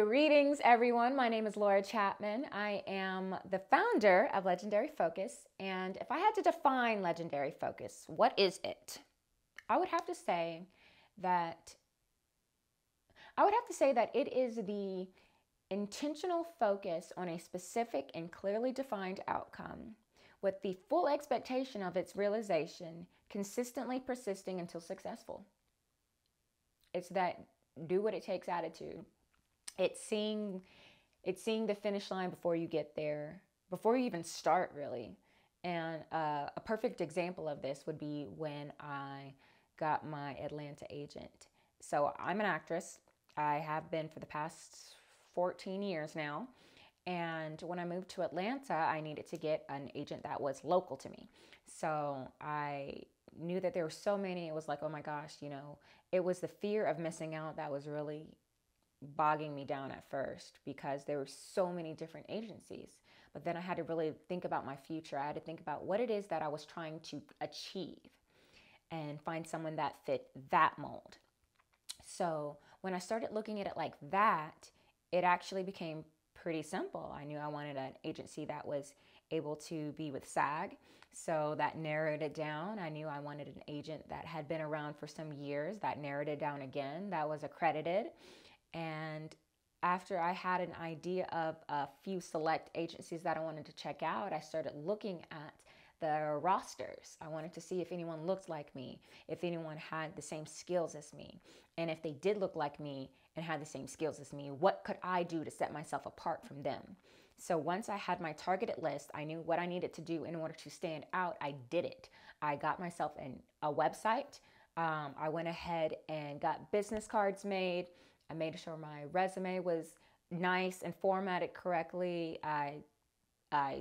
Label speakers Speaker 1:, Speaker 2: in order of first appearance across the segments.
Speaker 1: Greetings, everyone. My name is Laura Chapman. I am the founder of Legendary Focus. And if I had to define Legendary Focus, what is it? I would have to say that it is the intentional focus on a specific and clearly defined outcome with the full expectation of its realization, consistently persisting until successful. It's that do what it takes attitude. It's seeing the finish line before you get there, before you even start, really. And a perfect example of this would be when I got my Atlanta agent. So I'm an actress. I have been for the past 14 years now. And when I moved to Atlanta, I needed to get an agent that was local to me. So I knew that there were so many. It was like, oh my gosh, it was the fear of missing out that was really bogging me down at first, because there were so many different agencies. But then I had to really think about my future. I had to think about what it is that I was trying to achieve and find someone that fit that mold. So when I started looking at it like that, it actually became pretty simple. I knew I wanted an agency that was able to be with SAG. So that narrowed it down. I knew I wanted an agent that had been around for some years. That narrowed it down again. That was accredited. And after I had an idea of a few select agencies that I wanted to check out, I started looking at the rosters. I wanted to see if anyone looked like me, if anyone had the same skills as me. And if they did look like me and had the same skills as me, what could I do to set myself apart from them? So once I had my targeted list, I knew what I needed to do in order to stand out. I did it. I got myself a website. I went ahead and got business cards made. I made sure my resume was nice and formatted correctly. I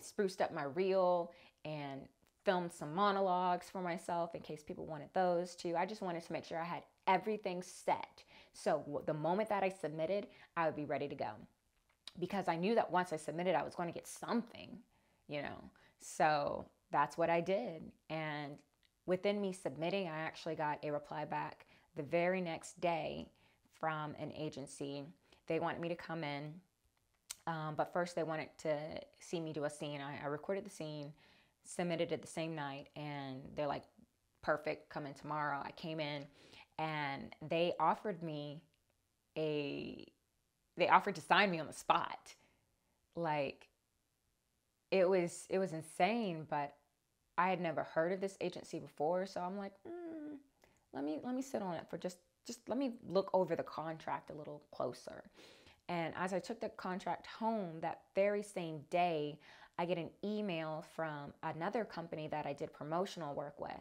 Speaker 1: spruced up my reel and filmed some monologues for myself in case people wanted those too. I just wanted to make sure I had everything set. So the moment that I submitted, I would be ready to go. Because I knew that once I submitted, I was going to get something, So that's what I did. And within me submitting, I actually got a reply back the very next day from an agency. They wanted me to come in, but first they wanted to see me do a scene. I recorded the scene, submitted it the same night, and they're like, perfect, come in tomorrow. I came in, and they offered to sign me on the spot. Like, it was insane, but I had never heard of this agency before, so I'm like, let me sit on it for just let me look over the contract a little closer. And as I took the contract home, that very same day, I get an email from another company that I did promotional work with.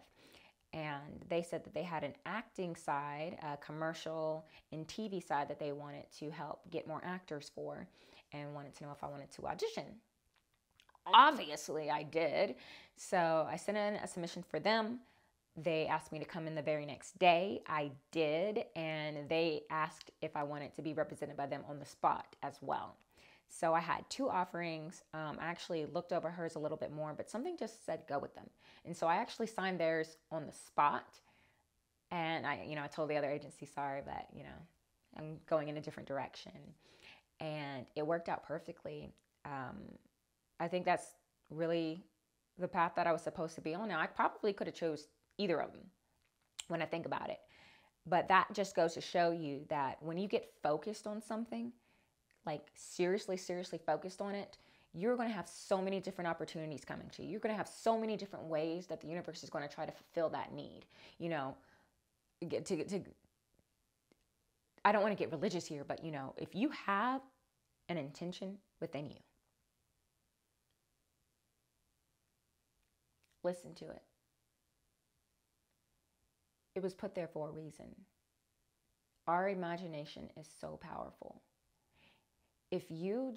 Speaker 1: And they said that they had an acting side, a commercial and TV side that they wanted to help get more actors for, and wanted to know if I wanted to audition. Obviously, I did. So I sent in a submission for them. They asked me to come in the very next day. I did, and they asked if I wanted to be represented by them on the spot as well. So I had two offerings. I actually looked over hers a little bit more, but something just said go with them. And so I actually signed theirs on the spot. And I told the other agency, sorry, but, I'm going in a different direction. And it worked out perfectly. I think that's really the path that I was supposed to be on. Now, I probably could have chose either of them when I think about it. But that just goes to show you that when you get focused on something, like seriously focused on it, you're going to have so many different opportunities coming to you. You're going to have so many different ways that the universe is going to try to fulfill that need. I don't want to get religious here, but if you have an intention within you, listen to it. It was put there for a reason. Our imagination is so powerful. If you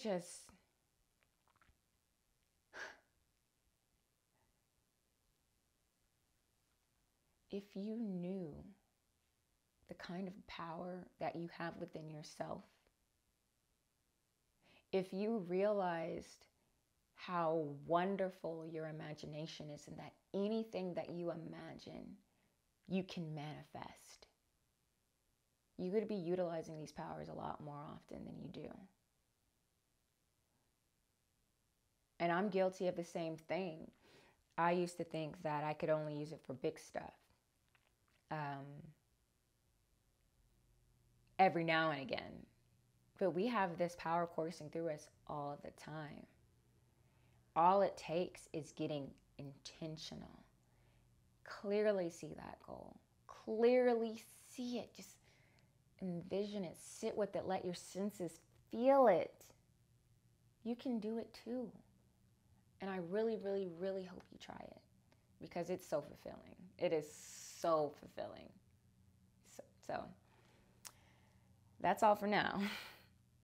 Speaker 1: knew the kind of power that you have within yourself, if you realized how wonderful your imagination is and that anything that you imagine, you can manifest. you're going to be utilizing these powers a lot more often than you do. And I'm guilty of the same thing. I used to think that I could only use it for big stuff. Every now and again. But we have this power coursing through us all the time. All it takes is getting intentional. Clearly see that goal. Clearly see it. Just envision it. Sit with it. Let your senses feel it. You can do it too. And I really, really, really hope you try it, because it's so fulfilling. It is so fulfilling. So that's all for now.